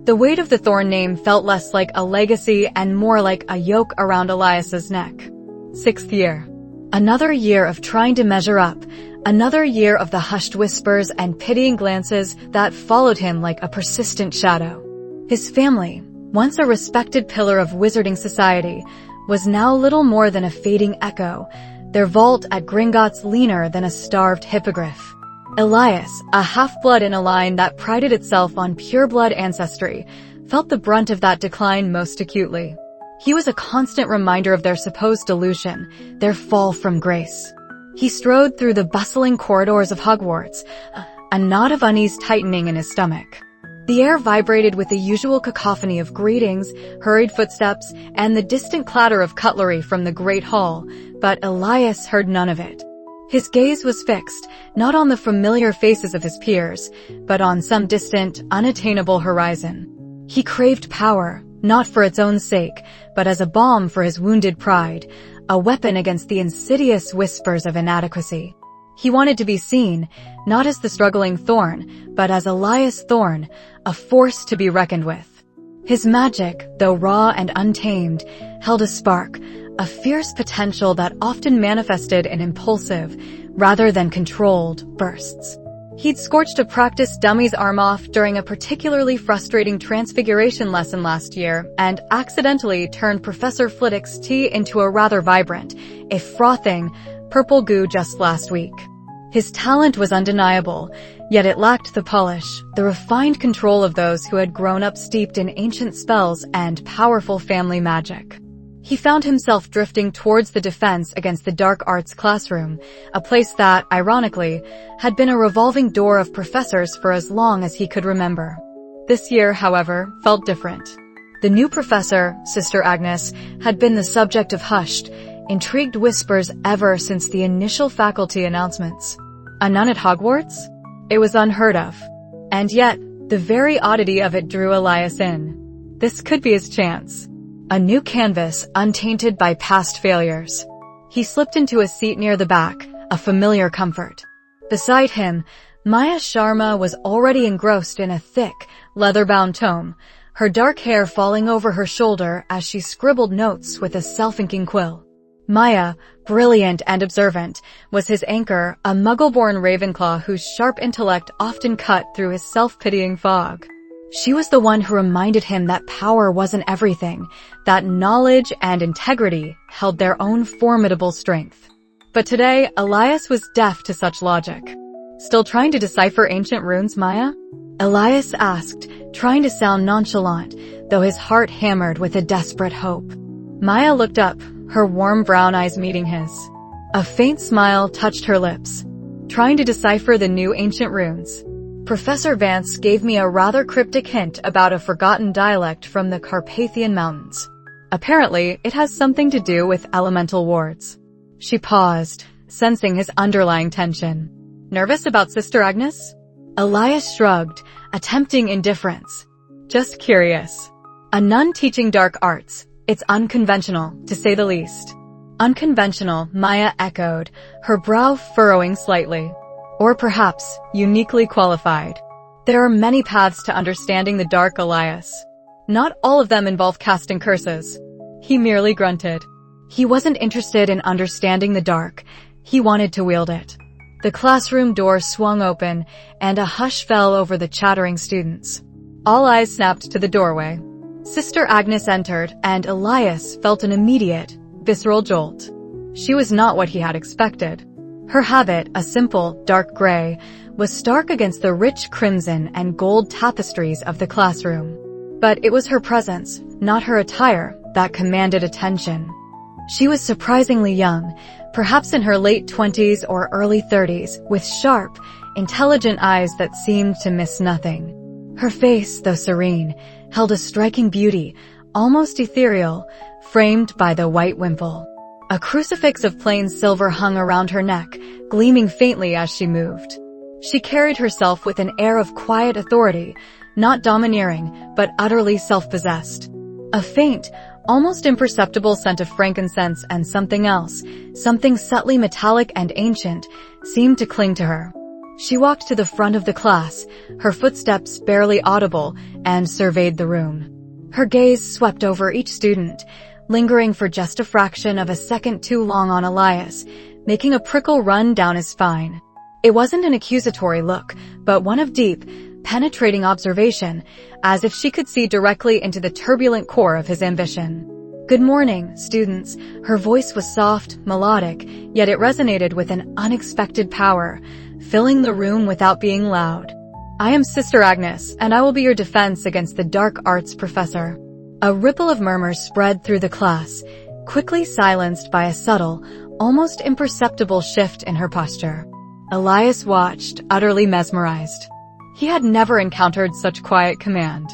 The weight of the Thorne name felt less like a legacy and more like a yoke around Elias's neck. 6th year. Another year of trying to measure up, another year of the hushed whispers and pitying glances that followed him like a persistent shadow. His family, once a respected pillar of wizarding society, was now little more than a fading echo, their vault at Gringotts leaner than a starved hippogriff. Elias, a half-blood in a line that prided itself on pure-blood ancestry, felt the brunt of that decline most acutely. He was a constant reminder of their supposed delusion, their fall from grace. He strode through the bustling corridors of Hogwarts, a knot of unease tightening in his stomach. The air vibrated with the usual cacophony of greetings, hurried footsteps, and the distant clatter of cutlery from the Great Hall, but Elias heard none of it. His gaze was fixed, not on the familiar faces of his peers, but on some distant, unattainable horizon. He craved power, not for its own sake, but as a balm for his wounded pride, a weapon against the insidious whispers of inadequacy. He wanted to be seen, not as the struggling Thorne, but as Elias Thorne, a force to be reckoned with. His magic, though raw and untamed, held a spark, a fierce potential that often manifested in impulsive, rather than controlled, bursts. He'd scorched a practice dummy's arm off during a particularly frustrating transfiguration lesson last year and accidentally turned Professor Flitwick's tea into a rather vibrant, if frothing, purple goo just last week. His talent was undeniable, yet it lacked the polish, the refined control of those who had grown up steeped in ancient spells and powerful family magic. He found himself drifting towards the defense against the dark arts classroom, a place that, ironically, had been a revolving door of professors for as long as he could remember. This year, however, felt different. The new professor, Sister Agnes, had been the subject of hushed, intrigued whispers ever since the initial faculty announcements. A nun at Hogwarts? It was unheard of. And yet, the very oddity of it drew Elias in. This could be his chance. A new canvas, untainted by past failures. He slipped into a seat near the back, a familiar comfort. Beside him, Maya Sharma was already engrossed in a thick, leather-bound tome, her dark hair falling over her shoulder as she scribbled notes with a self-inking quill. Maya, brilliant and observant, was his anchor, a muggle-born Ravenclaw whose sharp intellect often cut through his self-pitying fog. She was the one who reminded him that power wasn't everything, that knowledge and integrity held their own formidable strength. But today, Elias was deaf to such logic. Still trying to decipher ancient runes, Maya? Elias asked, trying to sound nonchalant, though his heart hammered with a desperate hope. Maya looked up, her warm brown eyes meeting his. A faint smile touched her lips. Trying to decipher the new ancient runes. Professor Vance gave me a rather cryptic hint about a forgotten dialect from the Carpathian Mountains. Apparently, it has something to do with elemental wards. She paused, sensing his underlying tension. Nervous about Sister Agnes? Elias shrugged, attempting indifference. Just curious. A nun teaching dark arts. It's unconventional, to say the least. Unconventional, Maya echoed, her brow furrowing slightly. Or perhaps, uniquely qualified. There are many paths to understanding the dark, Elias. Not all of them involve casting curses. He merely grunted. He wasn't interested in understanding the dark. He wanted to wield it. The classroom door swung open, and a hush fell over the chattering students. All eyes snapped to the doorway. Sister Agnes entered, and Elias felt an immediate, visceral jolt. She was not what he had expected. Her habit, a simple, dark gray, was stark against the rich crimson and gold tapestries of the classroom. But it was her presence, not her attire, that commanded attention. She was surprisingly young, perhaps in her late 20s or early 30s, with sharp, intelligent eyes that seemed to miss nothing. Her face, though serene, held a striking beauty, almost ethereal, framed by the white wimple. A crucifix of plain silver hung around her neck, gleaming faintly as she moved. She carried herself with an air of quiet authority, not domineering, but utterly self-possessed. A faint, almost imperceptible scent of frankincense and something else, something subtly metallic and ancient, seemed to cling to her. She walked to the front of the class, her footsteps barely audible, and surveyed the room. Her gaze swept over each student, lingering for just a fraction of a second too long on Elias, making a prickle run down his spine. It wasn't an accusatory look, but one of deep, penetrating observation, as if she could see directly into the turbulent core of his ambition. "Good morning, students." Her voice was soft, melodic, yet it resonated with an unexpected power, filling the room without being loud. "I am Sister Agnes, and I will be your defense against the dark arts professor." A ripple of murmurs spread through the class, quickly silenced by a subtle, almost imperceptible shift in her posture. Elias watched, utterly mesmerized. He had never encountered such quiet command.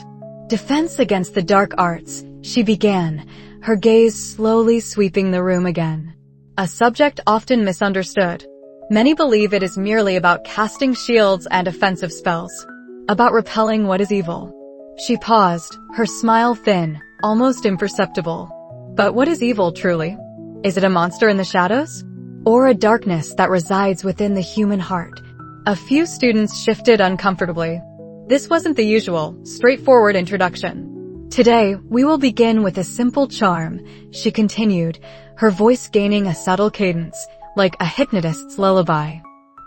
"Defense against the dark arts," she began, her gaze slowly sweeping the room again. A subject often misunderstood. Many believe it is merely about casting shields and offensive spells, about repelling what is evil. She paused, her smile thin, almost imperceptible. But what is evil, truly? Is it a monster in the shadows? Or a darkness that resides within the human heart? A few students shifted uncomfortably. This wasn't the usual, straightforward introduction. "Today, we will begin with a simple charm," she continued, her voice gaining a subtle cadence, like a hypnotist's lullaby.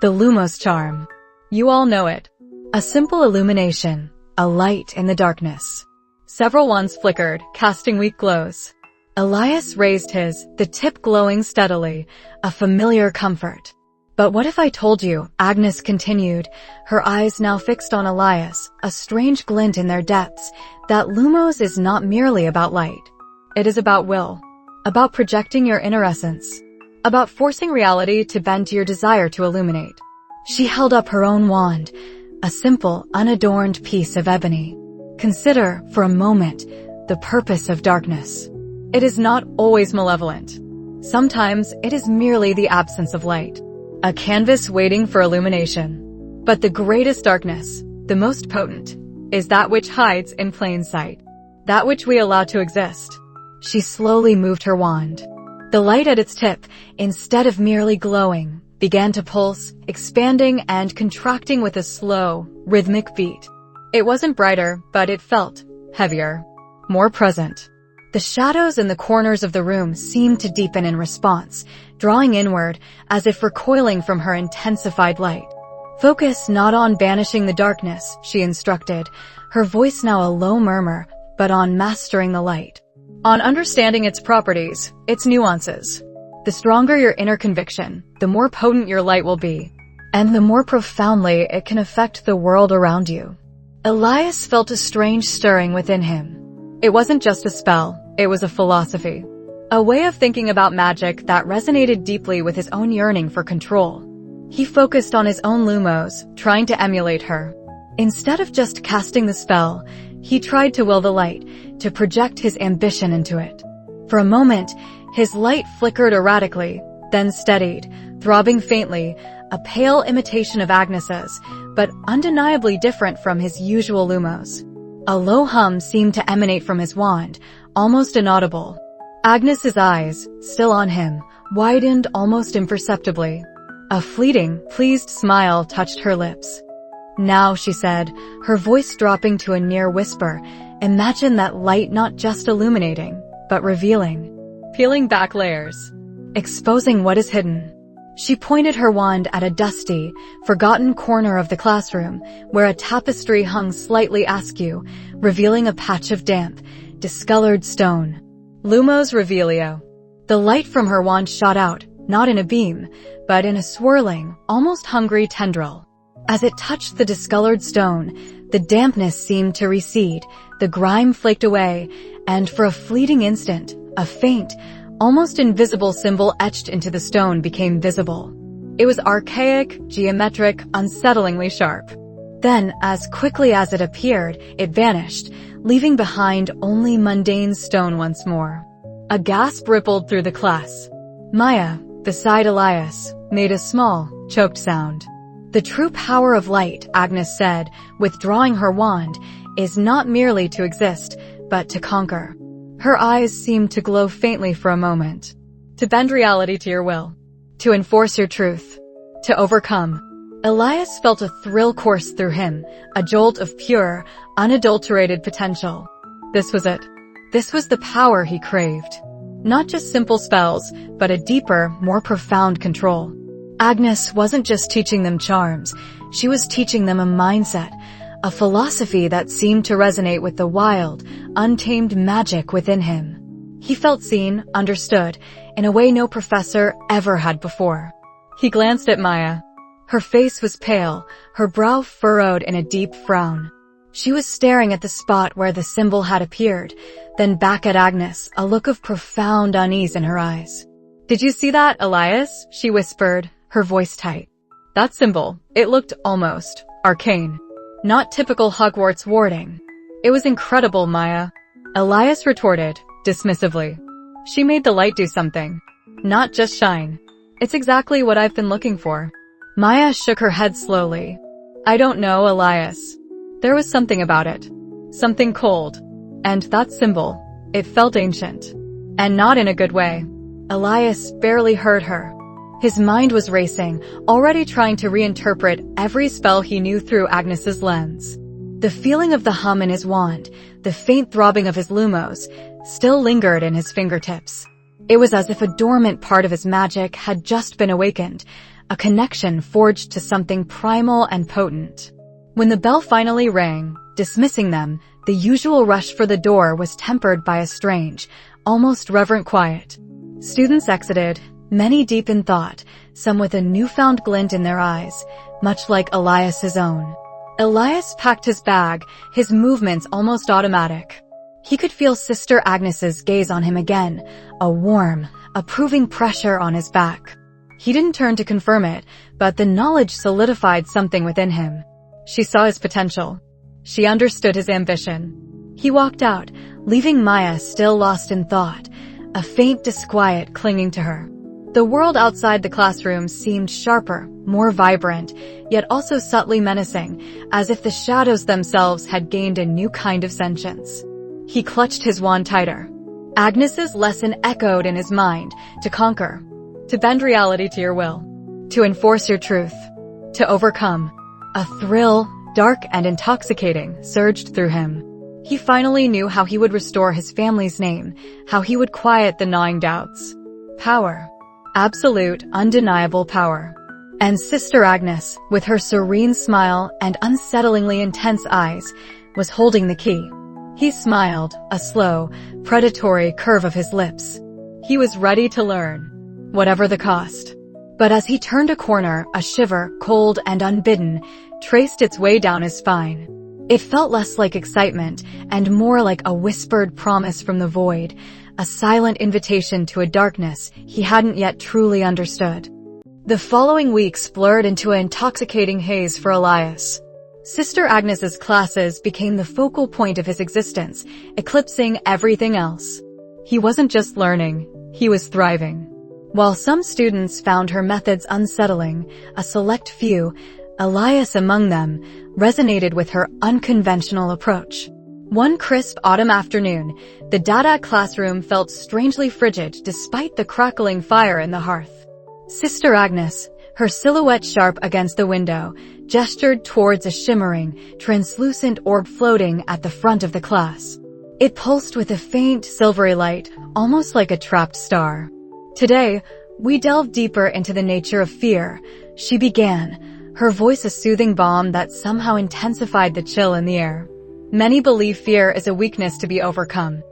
"The Lumos charm. You all know it. A simple illumination, a light in the darkness." Several wands flickered, casting weak glows. Elias raised his, the tip glowing steadily, a familiar comfort. "But what if I told you," Agnes continued, her eyes now fixed on Elias, a strange glint in their depths, "that Lumos is not merely about light. It is about will, about projecting your inner essence, about forcing reality to bend to your desire to illuminate." She held up her own wand, a simple, unadorned piece of ebony. "Consider, for a moment, the purpose of darkness. It is not always malevolent. Sometimes it is merely the absence of light, a canvas waiting for illumination. But the greatest darkness, the most potent, is that which hides in plain sight, that which we allow to exist." She slowly moved her wand. The light at its tip, instead of merely glowing, began to pulse, expanding and contracting with a slow, rhythmic beat. It wasn't brighter, but it felt heavier, more present. The shadows in the corners of the room seemed to deepen in response, drawing inward as if recoiling from her intensified light. "Focus not on banishing the darkness," she instructed, her voice now a low murmur, but on mastering the light, on understanding its properties, its nuances. The stronger your inner conviction, the more potent your light will be, and the more profoundly it can affect the world around you. Elias felt a strange stirring within him. It wasn't just a spell, it was a philosophy. A way of thinking about magic that resonated deeply with his own yearning for control. He focused on his own Lumos, trying to emulate her. Instead of just casting the spell, he tried to will the light, to project his ambition into it. For a moment, his light flickered erratically, then steadied, throbbing faintly, a pale imitation of Agnes's, but undeniably different from his usual Lumos. A low hum seemed to emanate from his wand, almost inaudible. Agnes's eyes, still on him, widened almost imperceptibly. A fleeting, pleased smile touched her lips. "Now," she said, her voice dropping to a near whisper, "imagine that light not just illuminating, but revealing, peeling back layers, exposing what is hidden." She pointed her wand at a dusty, forgotten corner of the classroom, where a tapestry hung slightly askew, revealing a patch of damp, discolored stone. "Lumos Revelio." The light from her wand shot out, not in a beam, but in a swirling, almost hungry tendril. As it touched the discolored stone, the dampness seemed to recede, the grime flaked away, and for a fleeting instant, a faint, almost invisible symbol etched into the stone became visible. It was archaic, geometric, unsettlingly sharp. Then, as quickly as it appeared, it vanished, leaving behind only mundane stone once more. A gasp rippled through the class. Maya, beside Elias, made a small, choked sound. "The true power of light," Agnes said, withdrawing her wand, "is not merely to exist, but to conquer." Her eyes seemed to glow faintly for a moment. "To bend reality to your will. To enforce your truth. To overcome." Elias felt a thrill course through him, a jolt of pure, unadulterated potential. This was it. This was the power he craved. Not just simple spells, but a deeper, more profound control. Agnes wasn't just teaching them charms, she was teaching them a mindset, a philosophy that seemed to resonate with the wild, untamed magic within him. He felt seen, understood, in a way no professor ever had before. He glanced at Maya. Her face was pale, her brow furrowed in a deep frown. She was staring at the spot where the symbol had appeared, then back at Agnes, a look of profound unease in her eyes. "Did you see that, Elias?" she whispered, her voice tight. "That symbol, it looked almost arcane. Not typical Hogwarts warding." "It was incredible, Maya," Elias retorted, dismissively. "She made the light do something. Not just shine. It's exactly what I've been looking for." Maya shook her head slowly. "I don't know, Elias. There was something about it. Something cold. And that symbol, it felt ancient. And not in a good way." Elias barely heard her. His mind was racing, already trying to reinterpret every spell he knew through Agnes's lens. The feeling of the hum in his wand, the faint throbbing of his lumos, still lingered in his fingertips. It was as if a dormant part of his magic had just been awakened, a connection forged to something primal and potent. When the bell finally rang, dismissing them, the usual rush for the door was tempered by a strange, almost reverent quiet. Students exited, many deep in thought, some with a newfound glint in their eyes, much like Elias's own. Elias packed his bag, his movements almost automatic. He could feel Sister Agnes's gaze on him again, a warm, approving pressure on his back. He didn't turn to confirm it, but the knowledge solidified something within him. She saw his potential. She understood his ambition. He walked out, leaving Maya still lost in thought, a faint disquiet clinging to her. The world outside the classroom seemed sharper, more vibrant, yet also subtly menacing, as if the shadows themselves had gained a new kind of sentience. He clutched his wand tighter. Agnes's lesson echoed in his mind: to conquer, to bend reality to your will, to enforce your truth, to overcome. A thrill, dark and intoxicating, surged through him. He finally knew how he would restore his family's name, how he would quiet the gnawing doubts. Power. Absolute, undeniable power. And Sister Agnes, with her serene smile and unsettlingly intense eyes, was holding the key. He smiled, a slow, predatory curve of his lips. He was ready to learn, whatever the cost. But as he turned a corner, a shiver, cold and unbidden, traced its way down his spine. It felt less like excitement and more like a whispered promise from the void, a silent invitation to a darkness he hadn't yet truly understood. The following weeks blurred into an intoxicating haze for Elias. Sister Agnes's classes became the focal point of his existence, eclipsing everything else. He wasn't just learning, he was thriving. While some students found her methods unsettling, a select few, Elias among them, resonated with her unconventional approach. One crisp autumn afternoon, the Dada classroom felt strangely frigid despite the crackling fire in the hearth. Sister Agnes, her silhouette sharp against the window, gestured towards a shimmering, translucent orb floating at the front of the class. It pulsed with a faint, silvery light, almost like a trapped star. "Today, we delve deeper into the nature of fear," she began, her voice a soothing balm that somehow intensified the chill in the air. "Many believe fear is a weakness to be overcome.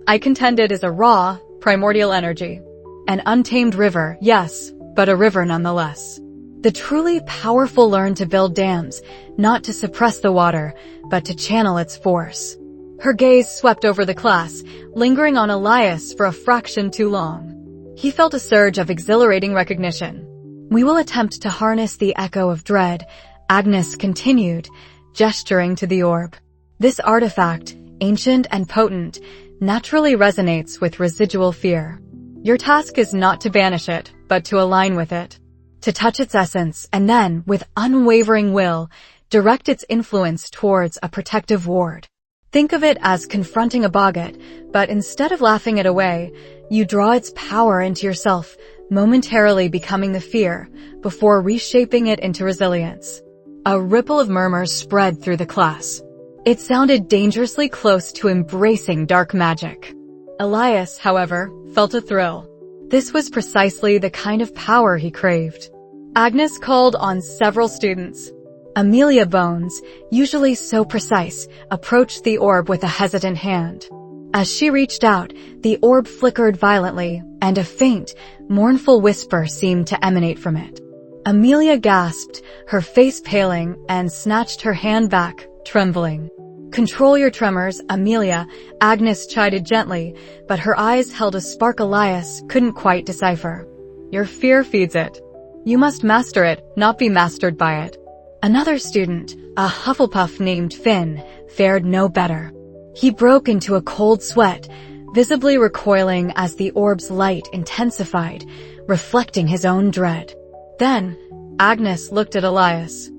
I contend it is a raw, primordial energy. An untamed river, yes, but a river nonetheless. The truly powerful learn to build dams, not to suppress the water, but to channel its force." Her gaze swept over the class, lingering on Elias for a fraction too long. He felt a surge of exhilarating recognition. "We will attempt to harness the echo of dread," Agnes continued, gesturing to the orb. "This artifact, ancient and potent, naturally resonates with residual fear. Your task is not to banish it, but to align with it, to touch its essence, and then, with unwavering will, direct its influence towards a protective ward. Think of it as confronting a boggart, but instead of laughing it away, you draw its power into yourself, momentarily becoming the fear, before reshaping it into resilience. A ripple of murmurs spread through the class. It sounded dangerously close to embracing dark magic. Elias, however, felt a thrill. This was precisely the kind of power he craved. Agnes called on several students. Amelia Bones, usually so precise, approached the orb with a hesitant hand. As she reached out, the orb flickered violently, and a faint, mournful whisper seemed to emanate from it. Amelia gasped, her face paling, and snatched her hand back, trembling. "Control your tremors, Amelia," Agnes chided gently, but her eyes held a spark Elias couldn't quite decipher. "Your fear feeds it. You must master it, not be mastered by it." Another student, a Hufflepuff named Finn, fared no better. He broke into a cold sweat, visibly recoiling as the orb's light intensified, reflecting his own dread. Then, Agnes looked at Elias.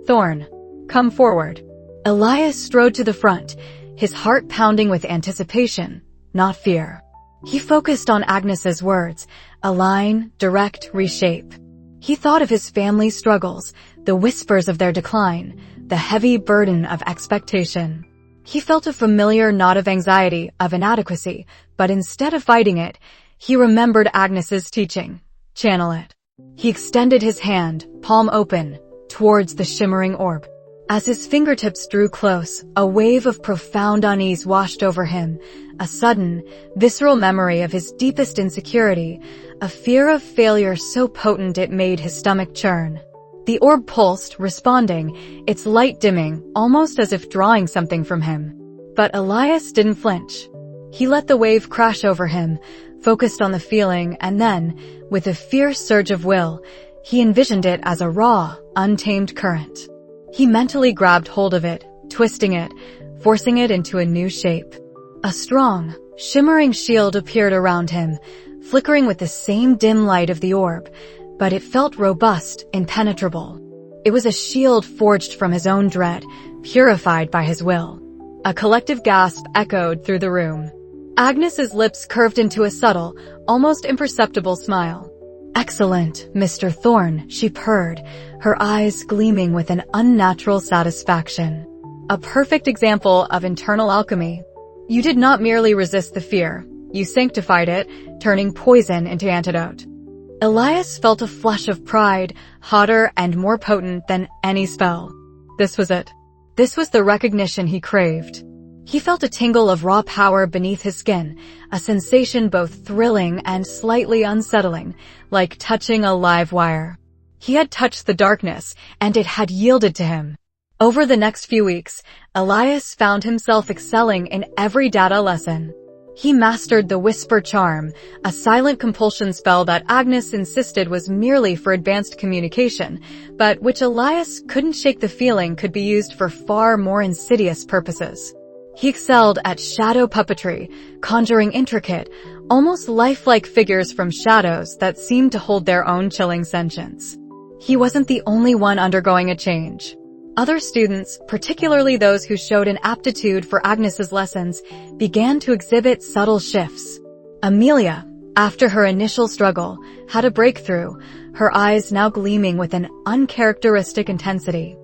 "Thorne, come forward." Elias strode to the front, his heart pounding with anticipation, not fear. He focused on Agnes's words, align, direct, reshape. He thought of his family's struggles, the whispers of their decline, the heavy burden of expectation. He felt a familiar knot of anxiety, of inadequacy, but instead of fighting it, he remembered Agnes's teaching. Channel it. He extended his hand, palm open, towards the shimmering orb. As his fingertips drew close, a wave of profound unease washed over him, a sudden, visceral memory of his deepest insecurity, a fear of failure so potent it made his stomach churn. The orb pulsed, responding, its light dimming, almost as if drawing something from him. But Elias didn't flinch. He let the wave crash over him, focused on the feeling, and then, with a fierce surge of will, he envisioned it as a raw, untamed current. He mentally grabbed hold of it, twisting it, forcing it into a new shape. A strong, shimmering shield appeared around him, flickering with the same dim light of the orb, but it felt robust, impenetrable. It was a shield forged from his own dread, purified by his will. A collective gasp echoed through the room. Agnes's lips curved into a subtle, almost imperceptible smile. "Excellent, Mr. Thorne," she purred, her eyes gleaming with an unnatural satisfaction. "A perfect example of internal alchemy. You did not merely resist the fear, you sanctified it, turning poison into antidote." Elias felt a flush of pride, hotter and more potent than any spell. This was it. This was the recognition he craved. He felt a tingle of raw power beneath his skin, a sensation both thrilling and slightly unsettling, like touching a live wire. He had touched the darkness, and it had yielded to him. Over the next few weeks, Elias found himself excelling in every data lesson. He mastered the Whisper Charm, a silent compulsion spell that Agnes insisted was merely for advanced communication, but which Elias couldn't shake the feeling could be used for far more insidious purposes. He excelled at shadow puppetry, conjuring intricate, almost lifelike figures from shadows that seemed to hold their own chilling sentience. He wasn't the only one undergoing a change. Other students, particularly those who showed an aptitude for Agnes's lessons, began to exhibit subtle shifts. Amelia, after her initial struggle, had a breakthrough, her eyes now gleaming with an uncharacteristic intensity.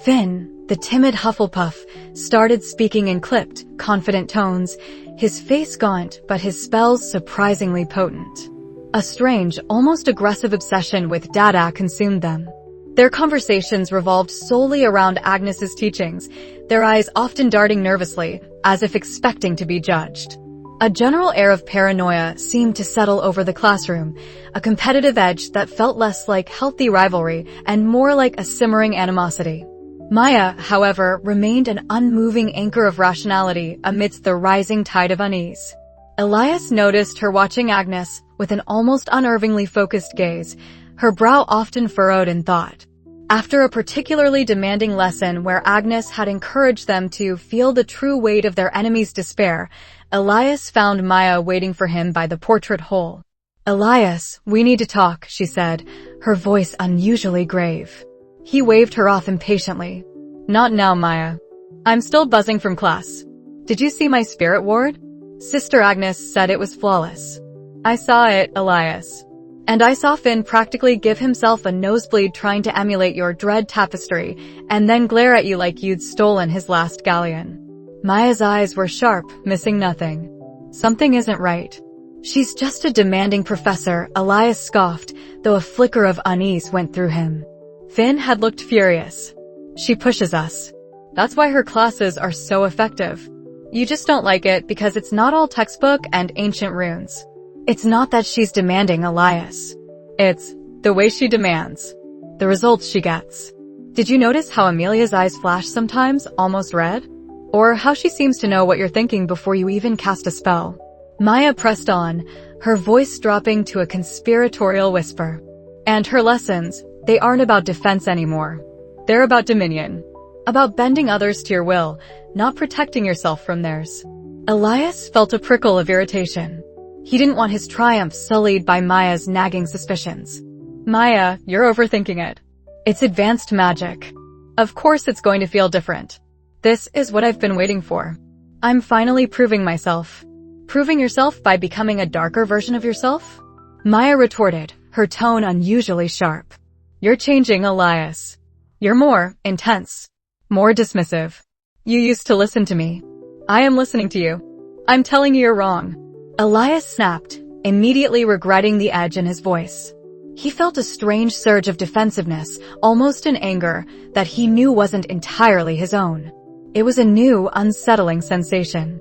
Finn, the timid Hufflepuff, started speaking in clipped, confident tones, his face gaunt but his spells surprisingly potent. A strange, almost aggressive obsession with data consumed them. Their conversations revolved solely around Agnes's teachings, their eyes often darting nervously, as if expecting to be judged. A general air of paranoia seemed to settle over the classroom, a competitive edge that felt less like healthy rivalry and more like a simmering animosity. Maya, however, remained an unmoving anchor of rationality amidst the rising tide of unease. Elias noticed her watching Agnes with an almost unnervingly focused gaze, her brow often furrowed in thought. After a particularly demanding lesson where Agnes had encouraged them to feel the true weight of their enemy's despair, Elias found Maya waiting for him by the portrait hole. "Elias, we need to talk," she said, her voice unusually grave. He waved her off impatiently. "Not now, Maya. I'm still buzzing from class. Did you see my spirit ward? Sister Agnes said it was flawless. I saw it, Elias. And I saw Finn practically give himself a nosebleed trying to emulate your dread tapestry, and then glare at you like you'd stolen his last galleon. Maya's eyes were sharp, missing nothing. Something isn't right. She's just a demanding professor, Elias scoffed, though a flicker of unease went through him. Finn had looked furious. She pushes us. That's why her classes are so effective. You just don't like it because it's not all textbook and ancient runes. It's not that she's demanding, Elias. It's the way she demands. The results she gets. Did you notice how Amelia's eyes flash sometimes, almost red? Or how she seems to know what you're thinking before you even cast a spell? Maya pressed on, her voice dropping to a conspiratorial whisper. And her lessons, they aren't about defense anymore. They're about dominion. About bending others to your will, not protecting yourself from theirs. Elias felt a prickle of irritation. He didn't want his triumph sullied by Maya's nagging suspicions. Maya, you're overthinking it. It's advanced magic. Of course it's going to feel different. This is what I've been waiting for. I'm finally proving myself. Proving yourself by becoming a darker version of yourself? Maya retorted, her tone unusually sharp. You're changing, Elias. You're more intense. More dismissive. You used to listen to me. I am listening to you. I'm telling you you're wrong. Elias snapped, immediately regretting the edge in his voice. He felt a strange surge of defensiveness, almost an anger, that he knew wasn't entirely his own. It was a new, unsettling sensation.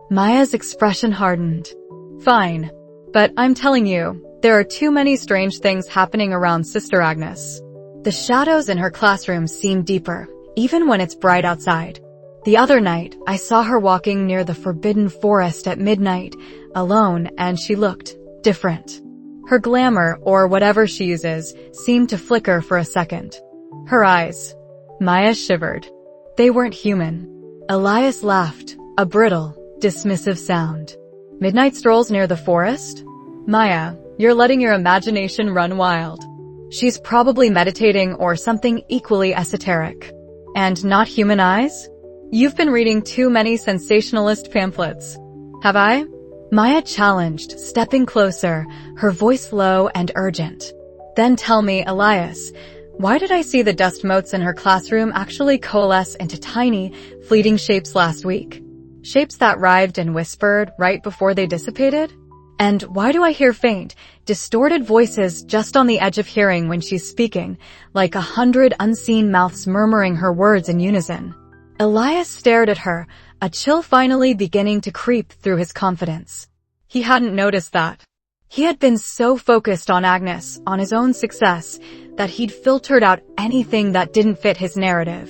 Maya's expression hardened. Fine. But I'm telling you, there are too many strange things happening around Sister Agnes. The shadows in her classroom seem deeper, even when it's bright outside. The other night, I saw her walking near the forbidden forest at midnight, alone, and she looked different. Her glamour, or whatever she uses, seemed to flicker for a second. Her eyes. Maya shivered. They weren't human. Elias laughed, a brittle, dismissive sound. Midnight strolls near the forest? Maya, you're letting your imagination run wild. She's probably meditating or something equally esoteric. And not human eyes? You've been reading too many sensationalist pamphlets. Have I? Maya challenged, stepping closer, her voice low and urgent. Then tell me, Elias, why did I see the dust motes in her classroom actually coalesce into tiny, fleeting shapes last week? Shapes that writhed and whispered right before they dissipated? And why do I hear faint, distorted voices just on the edge of hearing when she's speaking, like 100 unseen mouths murmuring her words in unison? Elias stared at her, a chill finally beginning to creep through his confidence. He hadn't noticed that. He had been so focused on Agnes, on his own success, that he'd filtered out anything that didn't fit his narrative.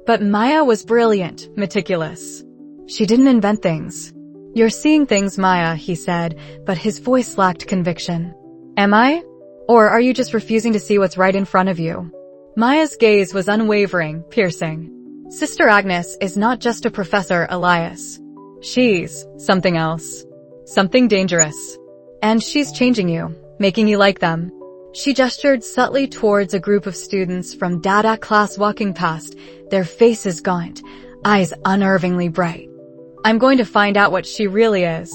But Maya was brilliant, meticulous. She didn't invent things. You're seeing things, Maya, he said, but his voice lacked conviction. Am I? Or are you just refusing to see what's right in front of you? Maya's gaze was unwavering, piercing. Sister Agnes is not just a professor, Elias. She's something else. Something dangerous. And she's changing you, making you like them. She gestured subtly towards a group of students from Dada class walking past, their faces gaunt, eyes unnervingly bright. I'm going to find out what she really is.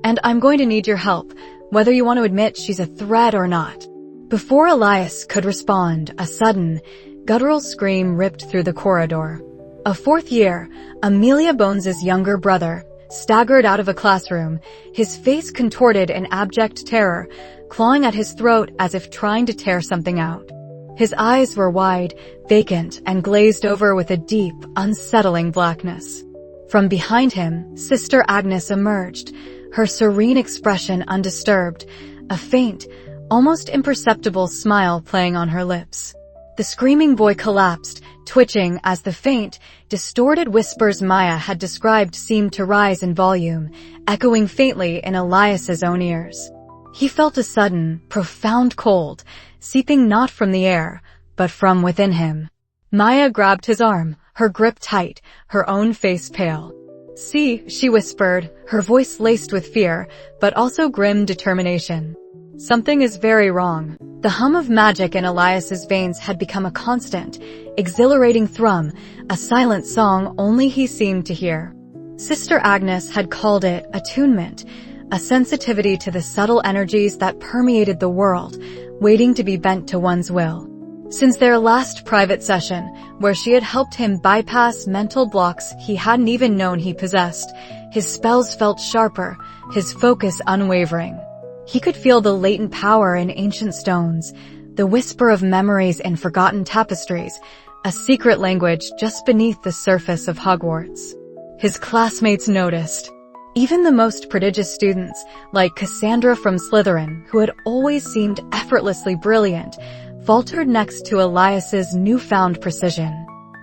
And I'm going to need your help, whether you want to admit she's a threat or not. Before Elias could respond, a sudden, guttural scream ripped through the corridor. A fourth year, Amelia Bones's younger brother, staggered out of a classroom, his face contorted in abject terror, clawing at his throat as if trying to tear something out. His eyes were wide, vacant, and glazed over with a deep, unsettling blackness. From behind him, Sister Agnes emerged, her serene expression undisturbed, a faint, almost imperceptible smile playing on her lips. The screaming boy collapsed, twitching as the faint, distorted whispers Maya had described seemed to rise in volume, echoing faintly in Elias's own ears. He felt a sudden, profound cold, seeping not from the air, but from within him. Maya grabbed his arm, her grip tight, her own face pale. See, she whispered, her voice laced with fear, but also grim determination. Something is very wrong. The hum of magic in Elias's veins had become a constant, exhilarating thrum, a silent song only he seemed to hear. Sister Agnes had called it attunement, a sensitivity to the subtle energies that permeated the world, waiting to be bent to one's will. Since their last private session, where she had helped him bypass mental blocks he hadn't even known he possessed, his spells felt sharper, his focus unwavering. He could feel the latent power in ancient stones, the whisper of memories in forgotten tapestries, a secret language just beneath the surface of Hogwarts. His classmates noticed. Even the most prodigious students, like Cassandra from Slytherin, who had always seemed effortlessly brilliant, faltered next to Elias's newfound precision.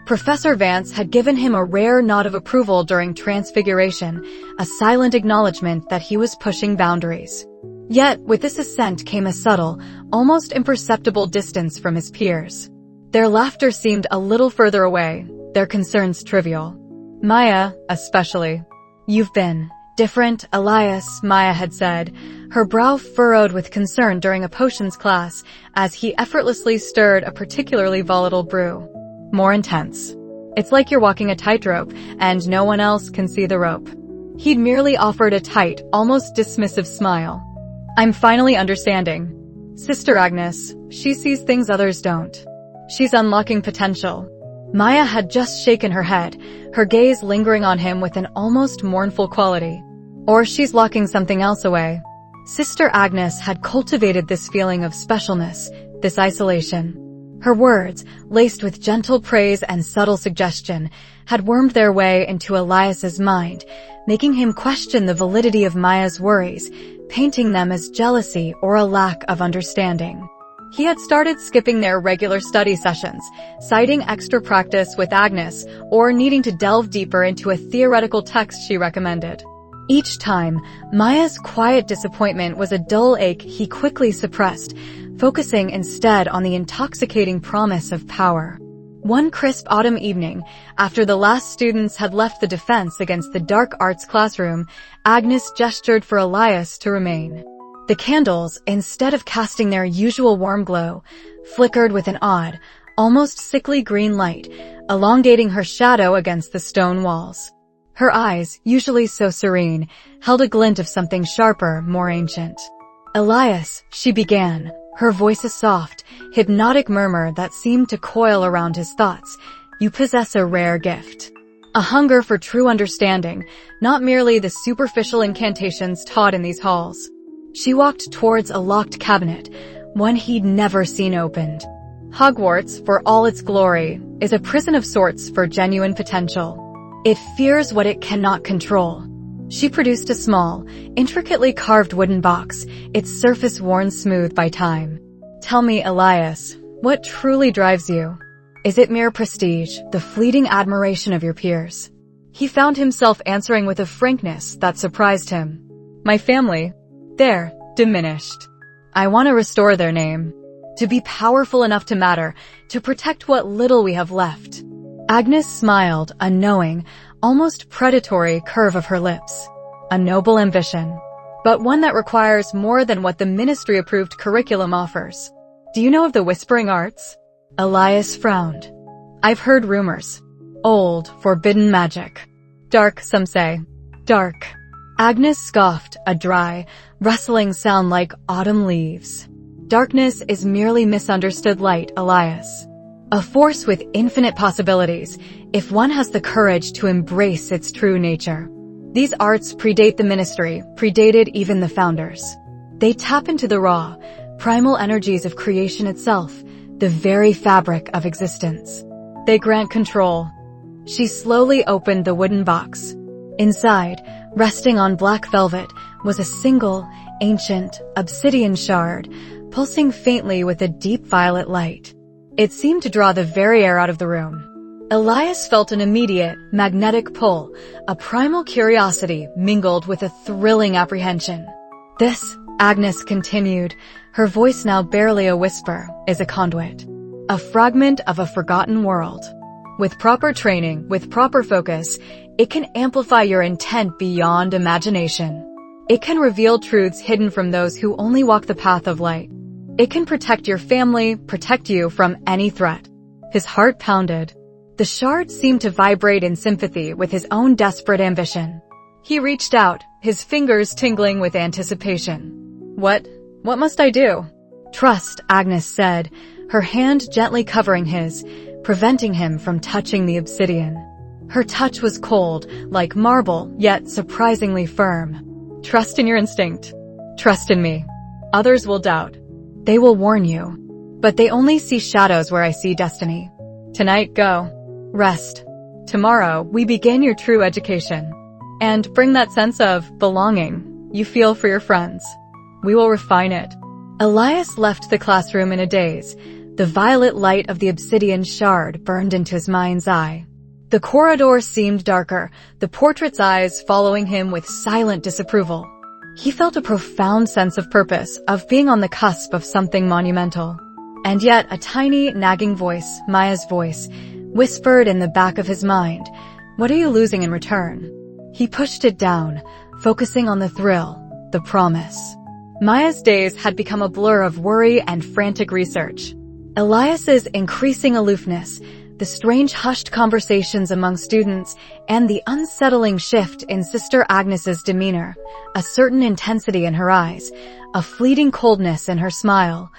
Professor Vance had given him a rare nod of approval during Transfiguration, a silent acknowledgement that he was pushing boundaries. Yet, with this ascent came a subtle, almost imperceptible distance from his peers. Their laughter seemed a little further away, their concerns trivial. Maya, especially. "You've been different, Elias," Maya had said, her brow furrowed with concern during a potions class as he effortlessly stirred a particularly volatile brew. "More intense. It's like you're walking a tightrope and no one else can see the rope." He'd merely offered a tight, almost dismissive smile. "I'm finally understanding. Sister Agnes, she sees things others don't. She's unlocking potential." Maya had just shaken her head, her gaze lingering on him with an almost mournful quality. "Or she's locking something else away." Sister Agnes had cultivated this feeling of specialness, this isolation. Her words, laced with gentle praise and subtle suggestion, had wormed their way into Elias's mind, making him question the validity of Maya's worries, painting them as jealousy or a lack of understanding. He had started skipping their regular study sessions, citing extra practice with Agnes, or needing to delve deeper into a theoretical text she recommended. Each time, Maya's quiet disappointment was a dull ache he quickly suppressed, focusing instead on the intoxicating promise of power. One crisp autumn evening, after the last students had left the defense against the dark arts classroom, Agnes gestured for Elias to remain. The candles, instead of casting their usual warm glow, flickered with an odd, almost sickly green light, elongating her shadow against the stone walls. Her eyes, usually so serene, held a glint of something sharper, more ancient. "Elias," she began, her voice a soft, hypnotic murmur that seemed to coil around his thoughts, "you possess a rare gift. A hunger for true understanding, not merely the superficial incantations taught in these halls." She walked towards a locked cabinet, one he'd never seen opened. Hogwarts, for all its glory, is a prison of sorts for genuine potential. It fears what it cannot control. She produced a small, intricately carved wooden box, its surface worn smooth by time. "Tell me, Elias, what truly drives you? Is it mere prestige, the fleeting admiration of your peers?" He found himself answering with a frankness that surprised him. "My family. They're diminished. I want to restore their name. To be powerful enough to matter, to protect what little we have left." Agnes smiled, a knowing, almost predatory curve of her lips. "A noble ambition, but one that requires more than what the ministry-approved curriculum offers. Do you know of the Whispering Arts?" Elias frowned. "I've heard rumors. Old, forbidden magic. Dark, some say. Dark." Agnes scoffed, a dry, rustling sound like autumn leaves. "Darkness is merely misunderstood light, Elias. A force with infinite possibilities, if one has the courage to embrace its true nature. These arts predate the ministry, predated even the founders. They tap into the raw, primal energies of creation itself, the very fabric of existence. They grant control." She slowly opened the wooden box. Inside, resting on black velvet, was a single, ancient, obsidian shard, pulsing faintly with a deep violet light. It seemed to draw the very air out of the room. Elias felt an immediate, magnetic pull, a primal curiosity mingled with a thrilling apprehension. "This," Agnes continued, her voice now barely a whisper, "is a conduit. A fragment of a forgotten world. With proper training, with proper focus, it can amplify your intent beyond imagination. It can reveal truths hidden from those who only walk the path of light. It can protect your family, protect you from any threat." His heart pounded. The shard seemed to vibrate in sympathy with his own desperate ambition. He reached out, his fingers tingling with anticipation. What must I do? Trust, Agnes said, her hand gently covering his, preventing him from touching the obsidian. Her touch was cold, like marble, yet surprisingly firm. Trust in your instinct. Trust in me. Others will doubt. They will warn you. But they only see shadows where I see destiny. Tonight, go. Rest. Tomorrow, we begin your true education. And bring that sense of belonging you feel for your friends. We will refine it. Elias left the classroom in a daze. The violet light of the obsidian shard burned into his mind's eye. The corridor seemed darker, the portrait's eyes following him with silent disapproval. He felt a profound sense of purpose, of being on the cusp of something monumental. And yet a tiny, nagging voice, Maya's voice, whispered in the back of his mind, "What are you losing in return?" He pushed it down, focusing on the thrill, the promise. Maya's days had become a blur of worry and frantic research. Elias's increasing aloofness, the strange hushed conversations among students, and the unsettling shift in Sister Agnes's demeanor, a certain intensity in her eyes, a fleeting coldness in her smile,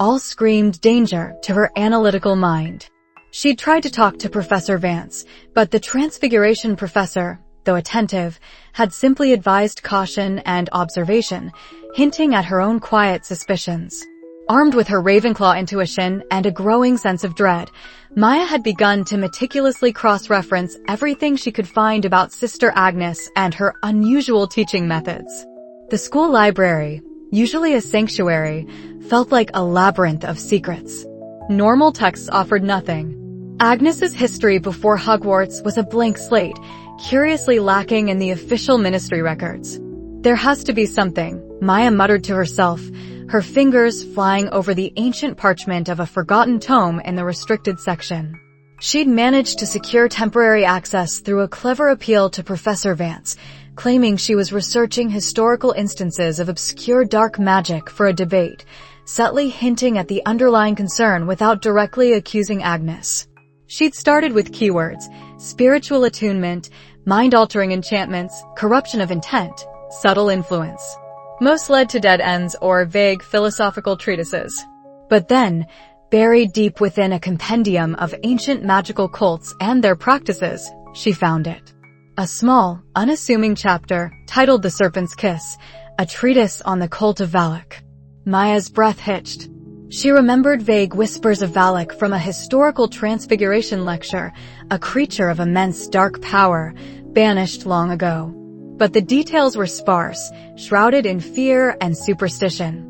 all screamed danger to her analytical mind. She'd tried to talk to Professor Vance, but the Transfiguration professor, though attentive, had simply advised caution and observation, hinting at her own quiet suspicions. Armed with her Ravenclaw intuition and a growing sense of dread, Maya had begun to meticulously cross-reference everything she could find about Sister Agnes and her unusual teaching methods. The school library, usually a sanctuary, felt like a labyrinth of secrets. Normal texts offered nothing. Agnes's history before Hogwarts was a blank slate, curiously lacking in the official ministry records. There has to be something, Maya muttered to herself, her fingers flying over the ancient parchment of a forgotten tome in the restricted section. She'd managed to secure temporary access through a clever appeal to Professor Vance, claiming she was researching historical instances of obscure dark magic for a debate, subtly hinting at the underlying concern without directly accusing Agnes. She'd started with keywords: spiritual attunement, mind-altering enchantments, corruption of intent, subtle influence. Most led to dead ends or vague philosophical treatises. But then, buried deep within a compendium of ancient magical cults and their practices, she found it. A small, unassuming chapter, titled The Serpent's Kiss, a treatise on the cult of Valak. Maya's breath hitched. She remembered vague whispers of Valak from a historical transfiguration lecture, a creature of immense dark power, banished long ago. But the details were sparse, shrouded in fear and superstition.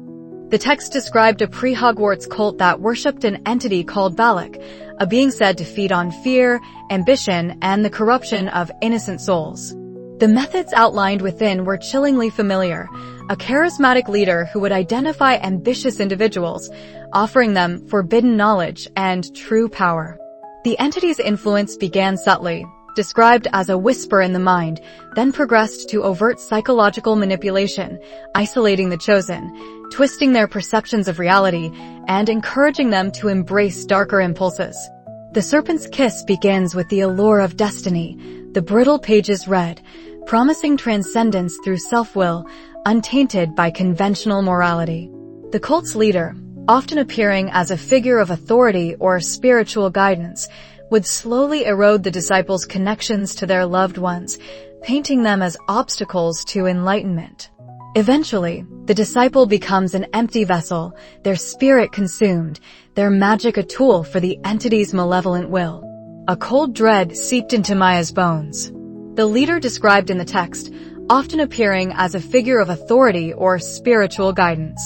The text described a pre-Hogwarts cult that worshipped an entity called Valak, a being said to feed on fear, ambition, and the corruption of innocent souls. The methods outlined within were chillingly familiar: a charismatic leader who would identify ambitious individuals, offering them forbidden knowledge and true power. The entity's influence began subtly, described as a whisper in the mind, then progressed to overt psychological manipulation, isolating the chosen, twisting their perceptions of reality, and encouraging them to embrace darker impulses. The Serpent's Kiss begins with the allure of destiny, the brittle pages read, promising transcendence through self-will, untainted by conventional morality. The cult's leader, often appearing as a figure of authority or spiritual guidance, would slowly erode the disciples' connections to their loved ones, painting them as obstacles to enlightenment. Eventually, the disciple becomes an empty vessel, their spirit consumed, their magic a tool for the entity's malevolent will. A cold dread seeped into Maya's bones. The leader described in the text, often appearing as a figure of authority or spiritual guidance.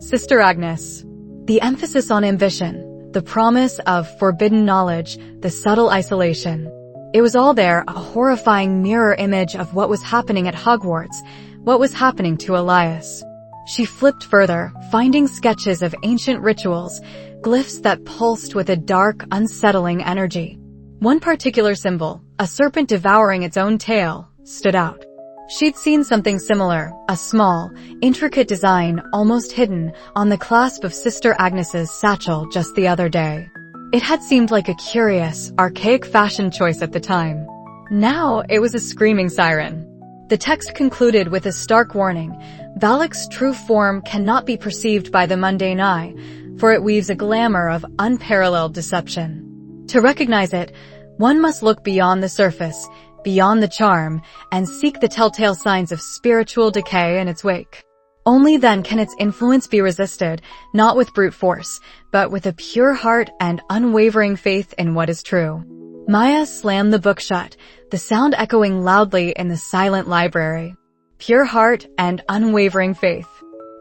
Sister Agnes. The emphasis on ambition, the promise of forbidden knowledge, the subtle isolation. It was all there, a horrifying mirror image of what was happening at Hogwarts, what was happening to Elias. She flipped further, finding sketches of ancient rituals, glyphs that pulsed with a dark, unsettling energy. One particular symbol, a serpent devouring its own tail, stood out. She'd seen something similar, a small, intricate design, almost hidden, on the clasp of Sister Agnes's satchel just the other day. It had seemed like a curious, archaic fashion choice at the time. Now it was a screaming siren. The text concluded with a stark warning: Valak's true form cannot be perceived by the mundane eye, for it weaves a glamour of unparalleled deception. To recognize it, one must look beyond the surface, beyond the charm, and seek the telltale signs of spiritual decay in its wake. Only then can its influence be resisted, not with brute force, but with a pure heart and unwavering faith in what is true. Maya slammed the book shut, the sound echoing loudly in the silent library. Pure heart and unwavering faith.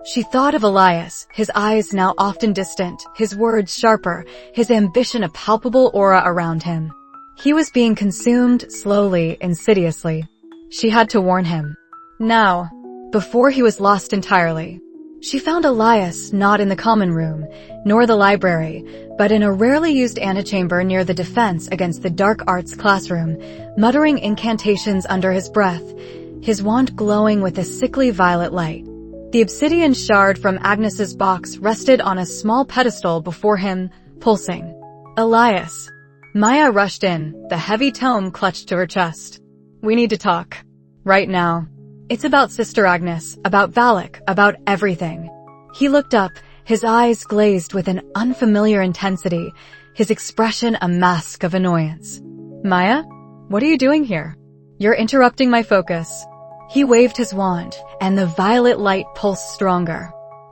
She thought of Elias, his eyes now often distant, his words sharper, his ambition a palpable aura around him. He was being consumed slowly, insidiously. She had to warn him. Now, before he was lost entirely. She found Elias not in the common room, nor the library, but in a rarely used antechamber near the defense against the dark arts classroom, muttering incantations under his breath, his wand glowing with a sickly violet light. The obsidian shard from Agnes's box rested on a small pedestal before him, pulsing. Elias. Maya rushed in, the heavy tome clutched to her chest. We need to talk. Right now. It's about Sister Agnes, about Valak, about everything. He looked up, his eyes glazed with an unfamiliar intensity, his expression a mask of annoyance. Maya? What are you doing here? You're interrupting my focus. He waved his wand, and the violet light pulsed stronger.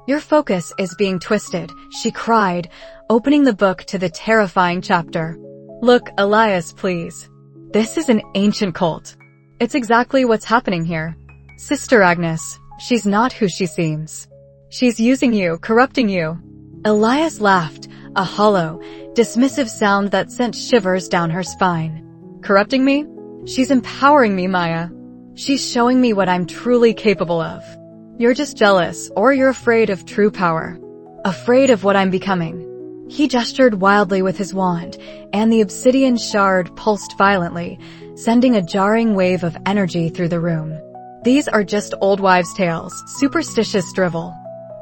Your focus is being twisted, she cried, opening the book to the terrifying chapter. Look, Elias, please. This is an ancient cult. It's exactly what's happening here. Sister Agnes, she's not who she seems. She's using you, corrupting you. Elias laughed, a hollow, dismissive sound that sent shivers down her spine. Corrupting me? She's empowering me, Maya. She's showing me what I'm truly capable of. You're just jealous, or you're afraid of true power. Afraid of what I'm becoming. He gestured wildly with his wand, and the obsidian shard pulsed violently, sending a jarring wave of energy through the room. These are just old wives' tales, superstitious drivel.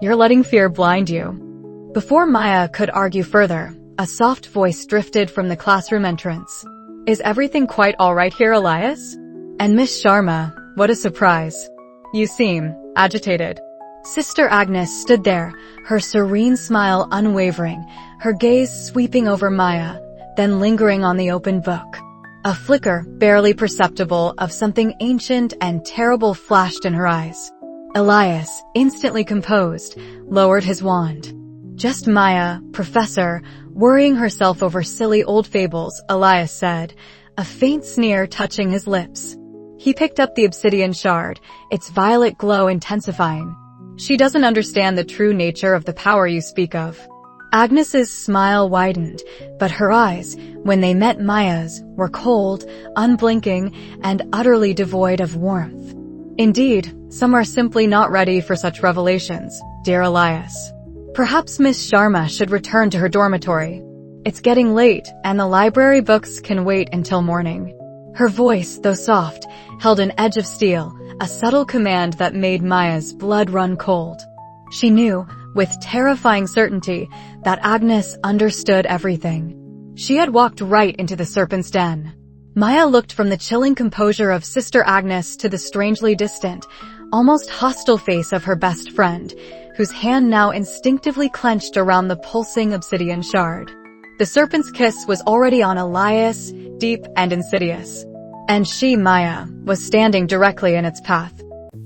You're letting fear blind you. Before Maya could argue further, a soft voice drifted from the classroom entrance. Is everything quite all right here, Elias? And Miss Sharma, what a surprise. You seem agitated. Sister Agnes stood there, her serene smile unwavering, her gaze sweeping over Maya, then lingering on the open book. A flicker, barely perceptible, of something ancient and terrible flashed in her eyes. Elias, instantly composed, lowered his wand. Just Maya, Professor, worrying herself over silly old fables, Elias said, a faint sneer touching his lips. He picked up the obsidian shard, its violet glow intensifying. She doesn't understand the true nature of the power you speak of. Agnes's smile widened, but her eyes, when they met Maya's, were cold, unblinking, and utterly devoid of warmth. Indeed, some are simply not ready for such revelations, dear Elias. Perhaps Miss Sharma should return to her dormitory. It's getting late, and the library books can wait until morning. Her voice, though soft, held an edge of steel, a subtle command that made Maya's blood run cold. She knew, with terrifying certainty, that Agnes understood everything. She had walked right into the serpent's den. Maya looked from the chilling composure of Sister Agnes to the strangely distant, almost hostile face of her best friend, whose hand now instinctively clenched around the pulsing obsidian shard. The serpent's kiss was already on Elias, deep and insidious. And she, Maya, was standing directly in its path.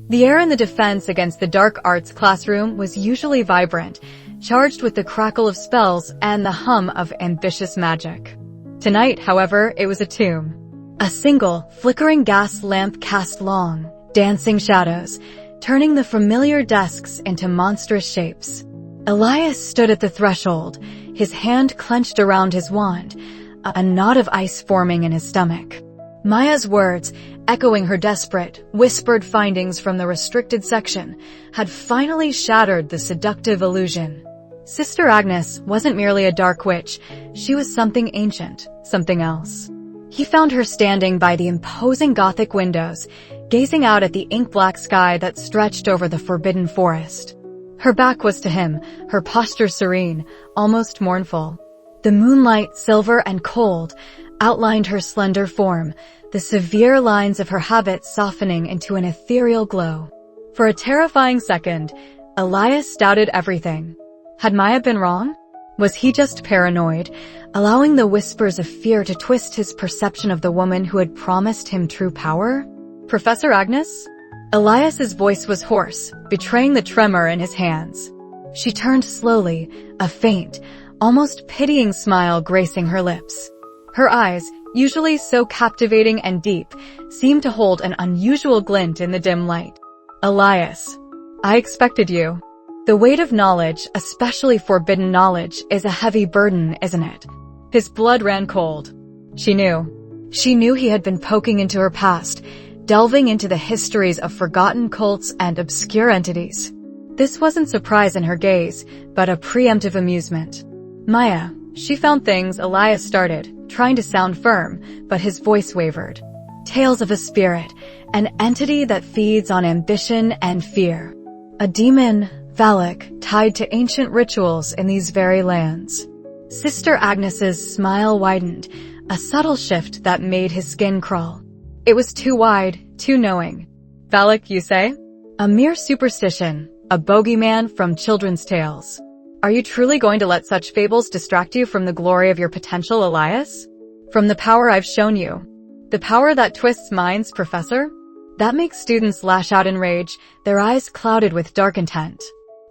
The air in the defense against the dark arts classroom was usually vibrant, charged with the crackle of spells and the hum of ambitious magic. Tonight, however, it was a tomb. A single, flickering gas lamp cast long, dancing shadows, turning the familiar desks into monstrous shapes. Elias stood at the threshold, his hand clenched around his wand, a knot of ice forming in his stomach. Maya's words, echoing her desperate, whispered findings from the restricted section, had finally shattered the seductive illusion. Sister Agnes wasn't merely a dark witch, she was something ancient, something else. He found her standing by the imposing Gothic windows, gazing out at the ink-black sky that stretched over the forbidden forest. Her back was to him, her posture serene, almost mournful. The moonlight, silver and cold, outlined her slender form, the severe lines of her habit softening into an ethereal glow. For a terrifying second, Elias doubted everything. Had Maya been wrong? Was he just paranoid, allowing the whispers of fear to twist his perception of the woman who had promised him true power? Professor Agnes? Elias's voice was hoarse, betraying the tremor in his hands. She turned slowly, a faint, almost pitying smile gracing her lips. Her eyes, usually so captivating and deep, seemed to hold an unusual glint in the dim light. Elias, I expected you. The weight of knowledge, especially forbidden knowledge, is a heavy burden, isn't it? His blood ran cold. She knew. She knew he had been poking into her past, delving into the histories of forgotten cults and obscure entities. This wasn't surprise in her gaze, but a preemptive amusement. Maya, she found things. Elias started, trying to sound firm, but his voice wavered. Tales of a spirit, an entity that feeds on ambition and fear. A demon, Valak, tied to ancient rituals in these very lands. Sister Agnes's smile widened, a subtle shift that made his skin crawl. It was too wide, too knowing. Valak, you say? A mere superstition, a bogeyman from children's tales. Are you truly going to let such fables distract you from the glory of your potential, Elias? From the power I've shown you. The power that twists minds, Professor? That makes students lash out in rage, their eyes clouded with dark intent.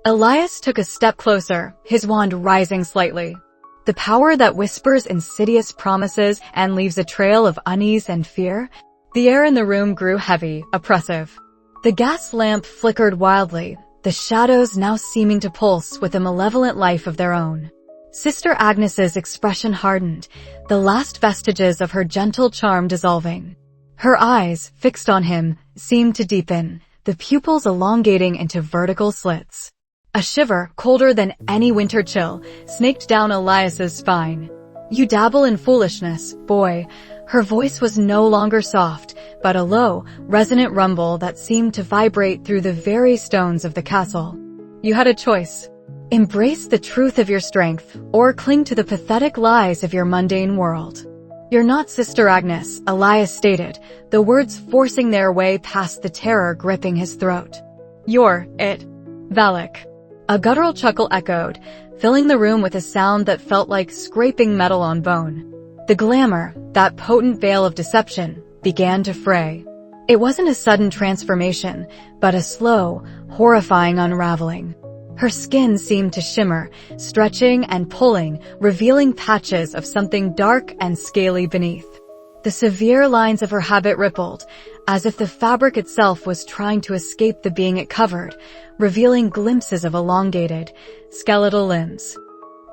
Elias took a step closer, his wand rising slightly. The power that whispers insidious promises and leaves a trail of unease and fear. The air in the room grew heavy, oppressive. The gas lamp flickered wildly, the shadows now seeming to pulse with a malevolent life of their own. Sister Agnes's expression hardened, the last vestiges of her gentle charm dissolving. Her eyes, fixed on him, seemed to deepen, the pupils elongating into vertical slits. A shiver, colder than any winter chill, snaked down Elias's spine. You dabble in foolishness, boy. Her voice was no longer soft, but a low, resonant rumble that seemed to vibrate through the very stones of the castle. You had a choice. Embrace the truth of your strength, or cling to the pathetic lies of your mundane world. You're not Sister Agnes, Elias stated, the words forcing their way past the terror gripping his throat. You're it. Valak. A guttural chuckle echoed, filling the room with a sound that felt like scraping metal on bone. The glamour, that potent veil of deception, began to fray. It wasn't a sudden transformation, but a slow, horrifying unraveling. Her skin seemed to shimmer, stretching and pulling, revealing patches of something dark and scaly beneath. The severe lines of her habit rippled, as if the fabric itself was trying to escape the being it covered, revealing glimpses of elongated, skeletal limbs.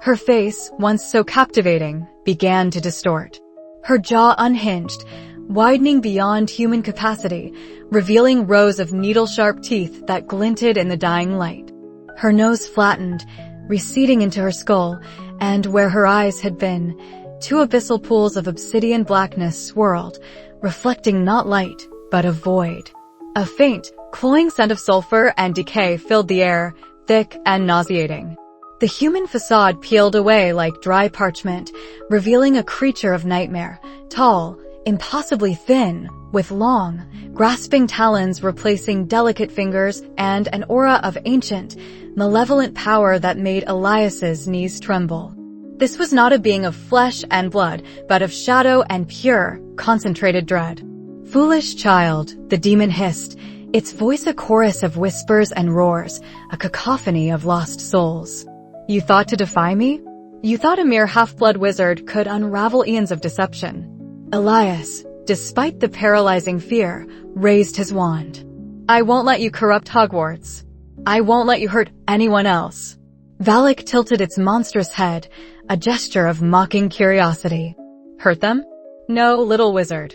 Her face, once so captivating, began to distort. Her jaw unhinged, widening beyond human capacity, revealing rows of needle-sharp teeth that glinted in the dying light. Her nose flattened, receding into her skull, and where her eyes had been, two abyssal pools of obsidian blackness swirled, reflecting not light, but a void. A faint, cloying scent of sulfur and decay filled the air, thick and nauseating. The human facade peeled away like dry parchment, revealing a creature of nightmare, tall, impossibly thin, with long, grasping talons replacing delicate fingers and an aura of ancient, malevolent power that made Elias's knees tremble. This was not a being of flesh and blood, but of shadow and pure, concentrated dread. Foolish child, the demon hissed, its voice a chorus of whispers and roars, a cacophony of lost souls. You thought to defy me? You thought a mere half-blood wizard could unravel eons of deception. Elias, despite the paralyzing fear, raised his wand. I won't let you corrupt Hogwarts. I won't let you hurt anyone else. Valak tilted its monstrous head, a gesture of mocking curiosity. Hurt them? No, little wizard.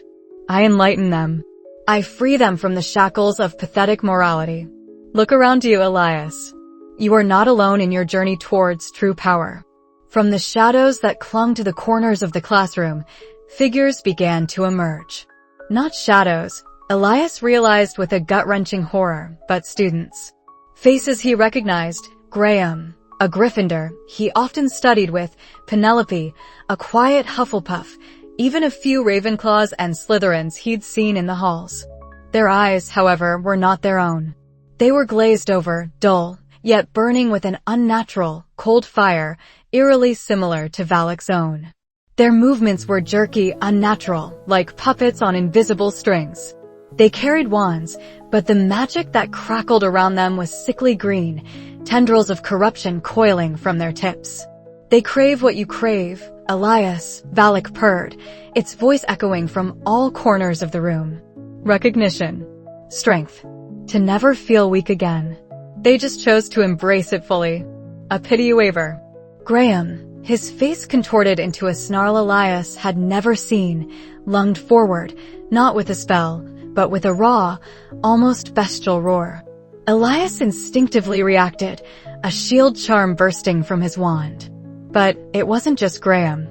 I enlighten them. I free them from the shackles of pathetic morality. Look around you, Elias. You are not alone in your journey towards true power. From the shadows that clung to the corners of the classroom, figures began to emerge. Not shadows, Elias realized with a gut-wrenching horror, but students. Faces he recognized, Graham, A Gryffindor, he often studied with Penelope, a quiet Hufflepuff, even a few Ravenclaws and Slytherins he'd seen in the halls. Their eyes, however, were not their own. They were glazed over, dull, yet burning with an unnatural, cold fire, eerily similar to Valak's own. Their movements were jerky, unnatural, like puppets on invisible strings. They carried wands, but the magic that crackled around them was sickly green, tendrils of corruption coiling from their tips. They crave what you crave, Elias, Valak purred, its voice echoing from all corners of the room. Recognition. Strength. To never feel weak again. They just chose to embrace it fully. A pity waiver. Graham, his face contorted into a snarl Elias had never seen, lunged forward, not with a spell, but with a raw, almost bestial roar. Elias instinctively reacted, a shield charm bursting from his wand. But it wasn't just Graham.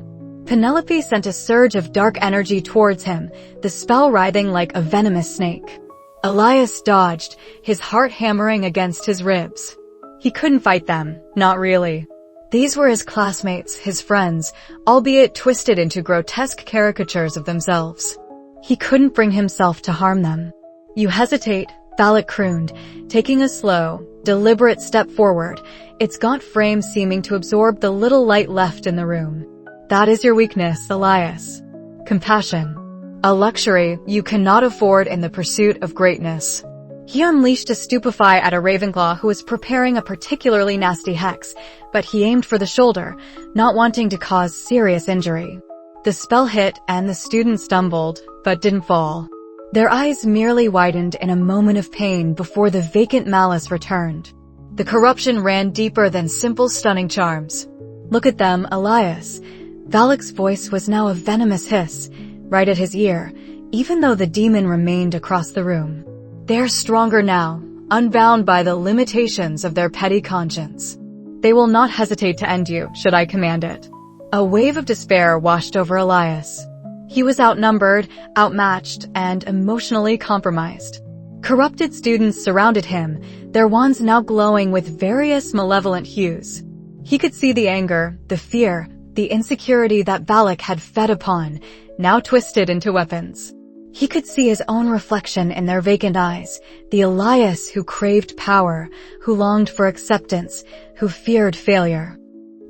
Penelope sent a surge of dark energy towards him, the spell writhing like a venomous snake. Elias dodged, his heart hammering against his ribs. He couldn't fight them, not really. These were his classmates, his friends, albeit twisted into grotesque caricatures of themselves. He couldn't bring himself to harm them. You hesitate, Valak crooned, taking a slow, deliberate step forward, its gaunt frame seeming to absorb the little light left in the room. That is your weakness, Elias. Compassion. A luxury you cannot afford in the pursuit of greatness. He unleashed a stupefy at a Ravenclaw who was preparing a particularly nasty hex, but he aimed for the shoulder, not wanting to cause serious injury. The spell hit and the student stumbled, but didn't fall. Their eyes merely widened in a moment of pain before the vacant malice returned. The corruption ran deeper than simple stunning charms. Look at them, Elias. Valak's voice was now a venomous hiss, right at his ear, even though the demon remained across the room. They're stronger now, unbound by the limitations of their petty conscience. They will not hesitate to end you, should I command it. A wave of despair washed over Elias. He was outnumbered, outmatched, and emotionally compromised. Corrupted students surrounded him, their wands now glowing with various malevolent hues. He could see the anger, the fear, the insecurity that Valak had fed upon, now twisted into weapons. He could see his own reflection in their vacant eyes, the Elias who craved power, who longed for acceptance, who feared failure.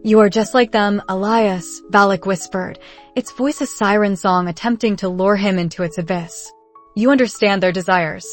You are just like them, Elias, Valak whispered, its voice a siren song attempting to lure him into its abyss. You understand their desires.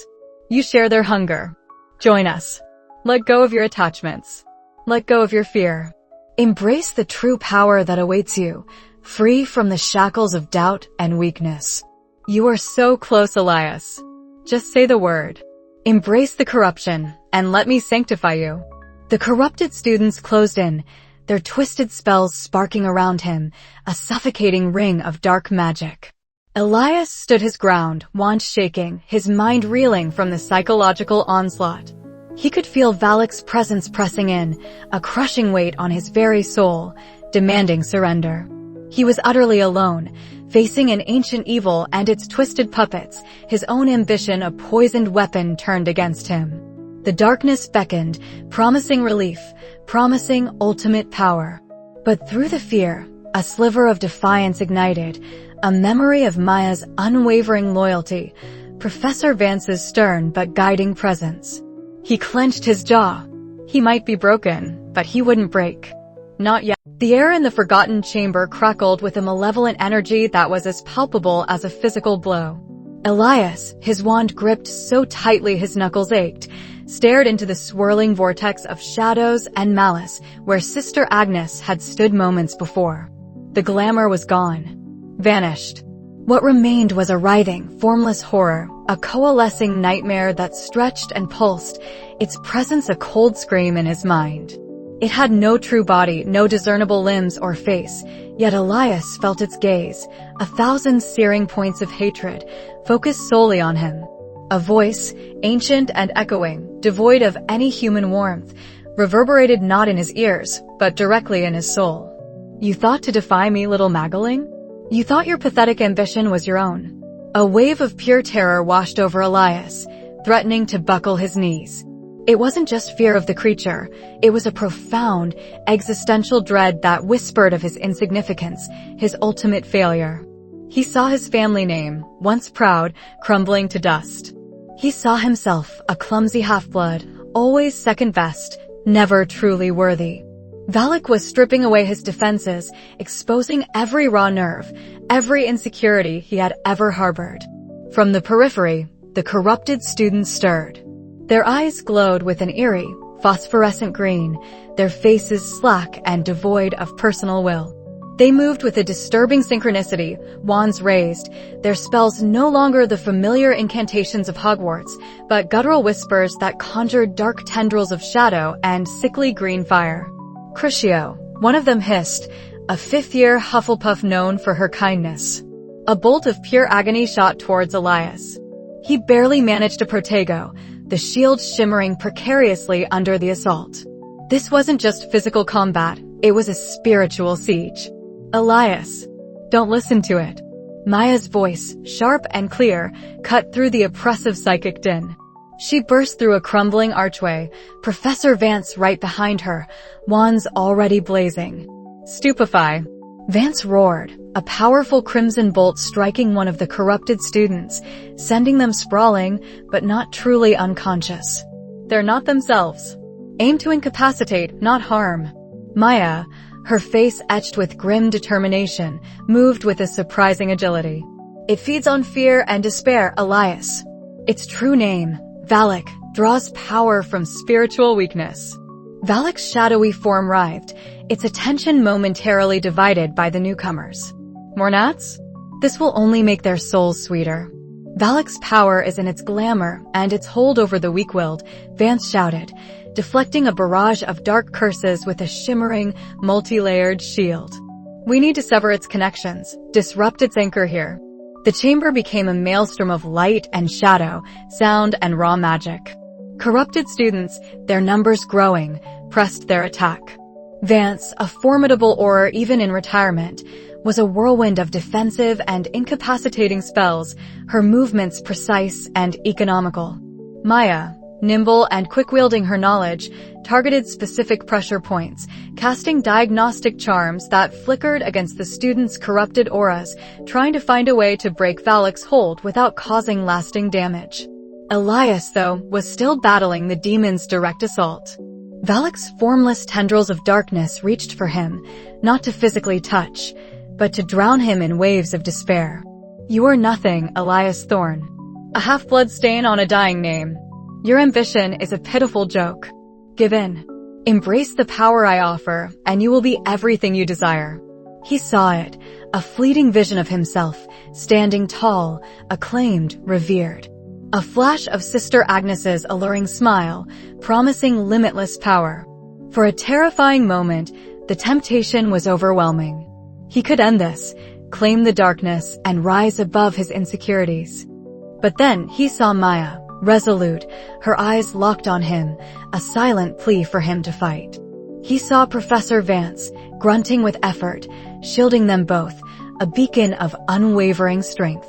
You share their hunger. Join us. Let go of your attachments. Let go of your fear. Embrace the true power that awaits you, free from the shackles of doubt and weakness. You are so close, Elias. Just say the word. Embrace the corruption, and let me sanctify you. The corrupted students closed in, their twisted spells sparking around him, a suffocating ring of dark magic. Elias stood his ground, wand shaking, his mind reeling from the psychological onslaught. He could feel Valak's presence pressing in, a crushing weight on his very soul, demanding surrender. He was utterly alone, facing an ancient evil and its twisted puppets, his own ambition a poisoned weapon turned against him. The darkness beckoned, promising relief, promising ultimate power. But through the fear, a sliver of defiance ignited, a memory of Maya's unwavering loyalty, Professor Vance's stern but guiding presence. He clenched his jaw. He might be broken, but he wouldn't break. Not yet. The air in the forgotten chamber crackled with a malevolent energy that was as palpable as a physical blow. Elias, his wand gripped so tightly his knuckles ached, stared into the swirling vortex of shadows and malice where Sister Agnes had stood moments before. The glamour was gone. Vanished. What remained was a writhing, formless horror, a coalescing nightmare that stretched and pulsed, its presence a cold scream in his mind. It had no true body, no discernible limbs or face, yet Elias felt its gaze, 1,000 searing points of hatred, focused solely on him. A voice, ancient and echoing, devoid of any human warmth, reverberated not in his ears, but directly in his soul. You thought to defy me, little Magdalene? You thought your pathetic ambition was your own. A wave of pure terror washed over Elias, threatening to buckle his knees. It wasn't just fear of the creature, it was a profound, existential dread that whispered of his insignificance, his ultimate failure. He saw his family name, once proud, crumbling to dust. He saw himself, a clumsy half-blood, always second best, never truly worthy. Valak was stripping away his defenses, exposing every raw nerve, every insecurity he had ever harbored. From the periphery, the corrupted students stirred. Their eyes glowed with an eerie, phosphorescent green, their faces slack and devoid of personal will. They moved with a disturbing synchronicity, wands raised, their spells no longer the familiar incantations of Hogwarts, but guttural whispers that conjured dark tendrils of shadow and sickly green fire. Crucio, one of them hissed, a fifth-year Hufflepuff known for her kindness. A bolt of pure agony shot towards Elias. He barely managed to protego, the shield shimmering precariously under the assault. This wasn't just physical combat, it was a spiritual siege. Elias, don't listen to it. Maya's voice, sharp and clear, cut through the oppressive psychic din. She burst through a crumbling archway, Professor Vance right behind her, wands already blazing. Stupefy. Vance roared, a powerful crimson bolt striking one of the corrupted students, sending them sprawling, but not truly unconscious. They're not themselves. Aim to incapacitate, not harm. Maya, her face etched with grim determination, moved with a surprising agility. It feeds on fear and despair, Elias. Its true name, Valak, draws power from spiritual weakness. Valak's shadowy form writhed, its attention momentarily divided by the newcomers. More gnats? This will only make their souls sweeter. Valak's power is in its glamour and its hold over the weak-willed, Vance shouted, deflecting a barrage of dark curses with a shimmering, multi-layered shield. We need to sever its connections, disrupt its anchor here. The chamber became a maelstrom of light and shadow, sound and raw magic. Corrupted students, their numbers growing, pressed their attack. Vance, a formidable aura even in retirement, was a whirlwind of defensive and incapacitating spells, her movements precise and economical. Maya, nimble and quick-wielding her knowledge, targeted specific pressure points, casting diagnostic charms that flickered against the students' corrupted auras, trying to find a way to break Valak's hold without causing lasting damage. Elias, though, was still battling the demon's direct assault. Valak's formless tendrils of darkness reached for him, not to physically touch, but to drown him in waves of despair. You are nothing, Elias Thorne. A half-blood stain on a dying name. Your ambition is a pitiful joke. Give in. Embrace the power I offer, and you will be everything you desire. He saw it, a fleeting vision of himself, standing tall, acclaimed, revered. A flash of Sister Agnes's alluring smile, promising limitless power. For a terrifying moment, the temptation was overwhelming. He could end this, claim the darkness, and rise above his insecurities. But then he saw Maya, resolute, her eyes locked on him, a silent plea for him to fight. He saw Professor Vance, grunting with effort, shielding them both, a beacon of unwavering strength.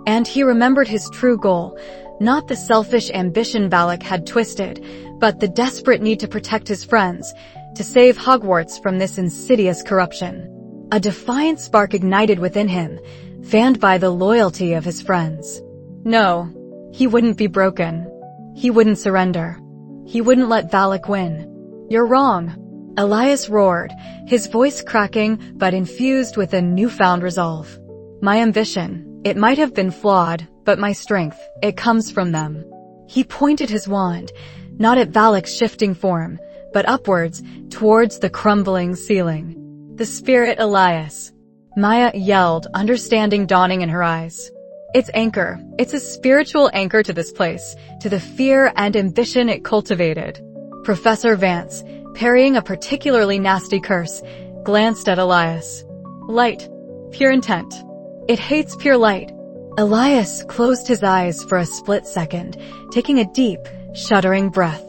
And he remembered his true goal, not the selfish ambition Valak had twisted, but the desperate need to protect his friends, to save Hogwarts from this insidious corruption. A defiant spark ignited within him, fanned by the loyalty of his friends. No, he wouldn't be broken. He wouldn't surrender. He wouldn't let Valak win. You're wrong. Elias roared, his voice cracking but infused with a newfound resolve. My ambition, it might have been flawed, but my strength, it comes from them. He pointed his wand, not at Valak's shifting form, but upwards, towards the crumbling ceiling. The spirit Elias. Maya yelled, understanding dawning in her eyes. Its anchor, it's a spiritual anchor to this place, to the fear and ambition it cultivated. Professor Vance, parrying a particularly nasty curse, glanced at Elias. Light. Pure intent. It hates pure light. Elias closed his eyes for a split second, taking a deep, shuddering breath.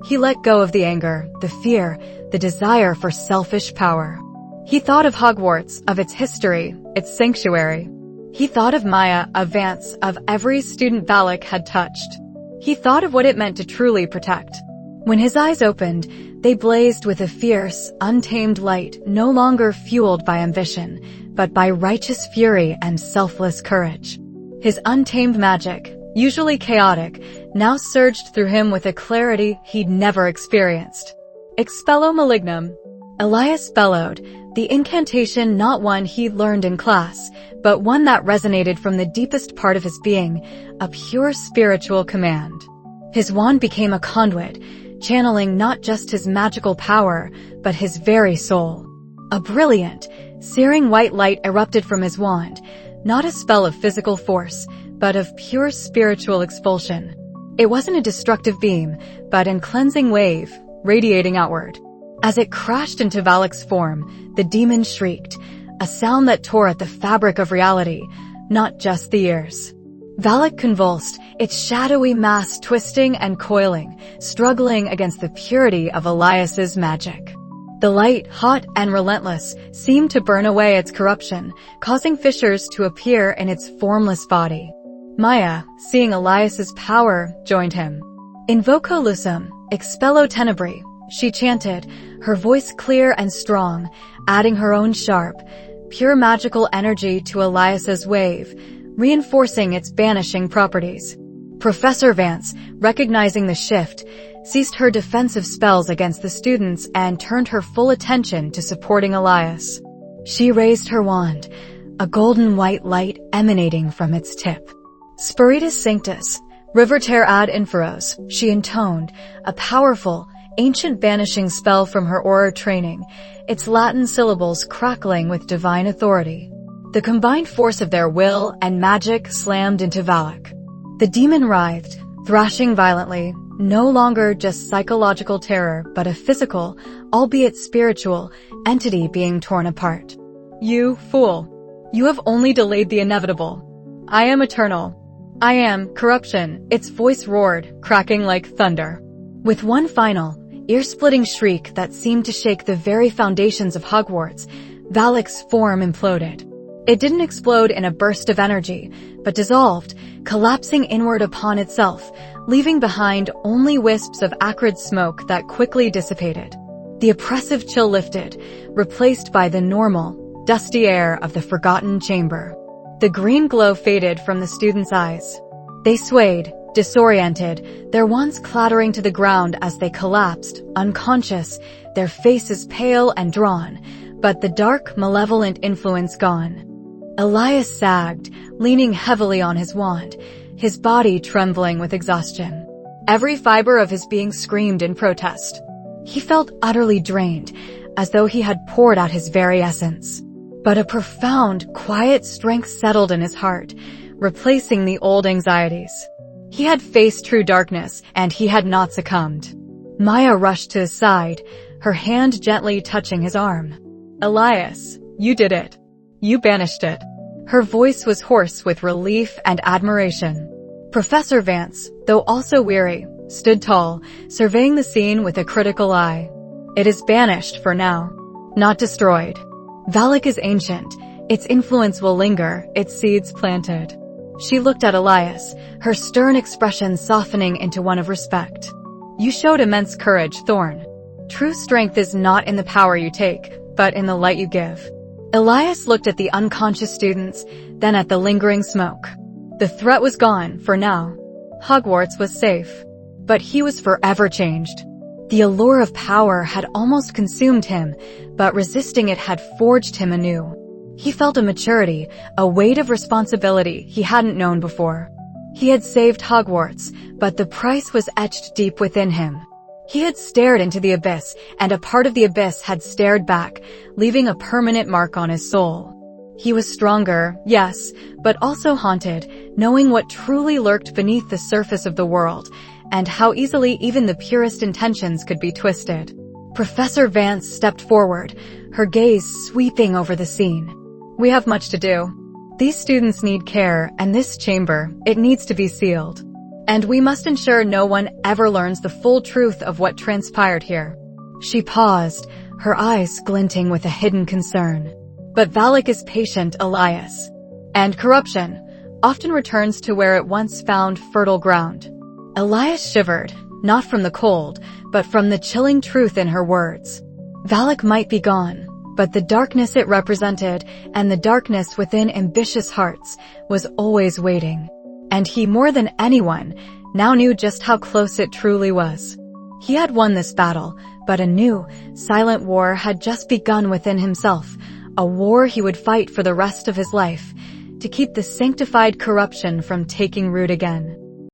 He let go of the anger, the fear, the desire for selfish power. He thought of Hogwarts, of its history, its sanctuary. He thought of Maya, of Vance, of every student Valak had touched. He thought of what it meant to truly protect. When his eyes opened, they blazed with a fierce, untamed light no longer fueled by ambition, but by righteous fury and selfless courage. His untamed magic, usually chaotic, now surged through him with a clarity he'd never experienced. Expello malignum. Elias bellowed, the incantation not one he'd learned in class, but one that resonated from the deepest part of his being, a pure spiritual command. His wand became a conduit, channeling not just his magical power, but his very soul. A brilliant, searing white light erupted from his wand, not a spell of physical force, but of pure spiritual expulsion. It wasn't a destructive beam, but an cleansing wave, radiating outward. As it crashed into Valak's form, the demon shrieked, a sound that tore at the fabric of reality, not just the ears. Valak convulsed, its shadowy mass twisting and coiling, struggling against the purity of Elias's magic. The light, hot and relentless, seemed to burn away its corruption, causing fissures to appear in its formless body. Maya, seeing Elias's power, joined him. Invoco lucem, expello tenebri, she chanted, her voice clear and strong, adding her own sharp, pure magical energy to Elias's wave, reinforcing its banishing properties. Professor Vance, recognizing the shift, ceased her defensive spells against the students and turned her full attention to supporting Elias. She raised her wand, a golden white light emanating from its tip. Spiritus Sanctus, Riverter ad inferos, she intoned, a powerful, ancient banishing spell from her aura training, its Latin syllables crackling with divine authority. The combined force of their will and magic slammed into Valak. The demon writhed, thrashing violently, no longer just psychological terror, but a physical, albeit spiritual, entity being torn apart. You fool! You have only delayed the inevitable. I am eternal. I am corruption, its voice roared, cracking like thunder. With one final, ear-splitting shriek that seemed to shake the very foundations of Hogwarts, Valak's form imploded. It didn't explode in a burst of energy, but dissolved, collapsing inward upon itself, leaving behind only wisps of acrid smoke that quickly dissipated. The oppressive chill lifted, replaced by the normal, dusty air of the forgotten chamber. The green glow faded from the students' eyes. They swayed, disoriented, their wands clattering to the ground as they collapsed, unconscious, their faces pale and drawn, but the dark, malevolent influence gone. Elias sagged, leaning heavily on his wand, his body trembling with exhaustion. Every fiber of his being screamed in protest. He felt utterly drained, as though he had poured out his very essence. But a profound, quiet strength settled in his heart, replacing the old anxieties. He had faced true darkness, and he had not succumbed. Maya rushed to his side, her hand gently touching his arm. Elias, you did it. You banished it. Her voice was hoarse with relief and admiration. Professor Vance, though also weary, stood tall, surveying the scene with a critical eye. It is banished for now, not destroyed. Valak is ancient. Its influence will linger, its seeds planted. She looked at Elias, her stern expression softening into one of respect. You showed immense courage, Thorne. True strength is not in the power you take, but in the light you give. Elias looked at the unconscious students, then at the lingering smoke. The threat was gone, for now. Hogwarts was safe. But he was forever changed. The allure of power had almost consumed him, but resisting it had forged him anew. He felt a maturity, a weight of responsibility he hadn't known before. He had saved Hogwarts, but the price was etched deep within him. He had stared into the abyss, and a part of the abyss had stared back, leaving a permanent mark on his soul. He was stronger, yes, but also haunted, knowing what truly lurked beneath the surface of the world, and how easily even the purest intentions could be twisted. Professor Vance stepped forward, her gaze sweeping over the scene. We have much to do. These students need care, and this chamber, it needs to be sealed. And we must ensure no one ever learns the full truth of what transpired here. She paused, her eyes glinting with a hidden concern. But Valak is patient, Elias. And corruption often returns to where it once found fertile ground. Elias shivered, Not from the cold, but from the chilling truth in her words. Valak might be gone, but the darkness it represented, and the darkness within ambitious hearts, was always waiting. And he, more than anyone, now knew just how close it truly was. He had won this battle, but a new, silent war had just begun within himself, a war he would fight for the rest of his life, to keep the sanctified corruption from taking root again.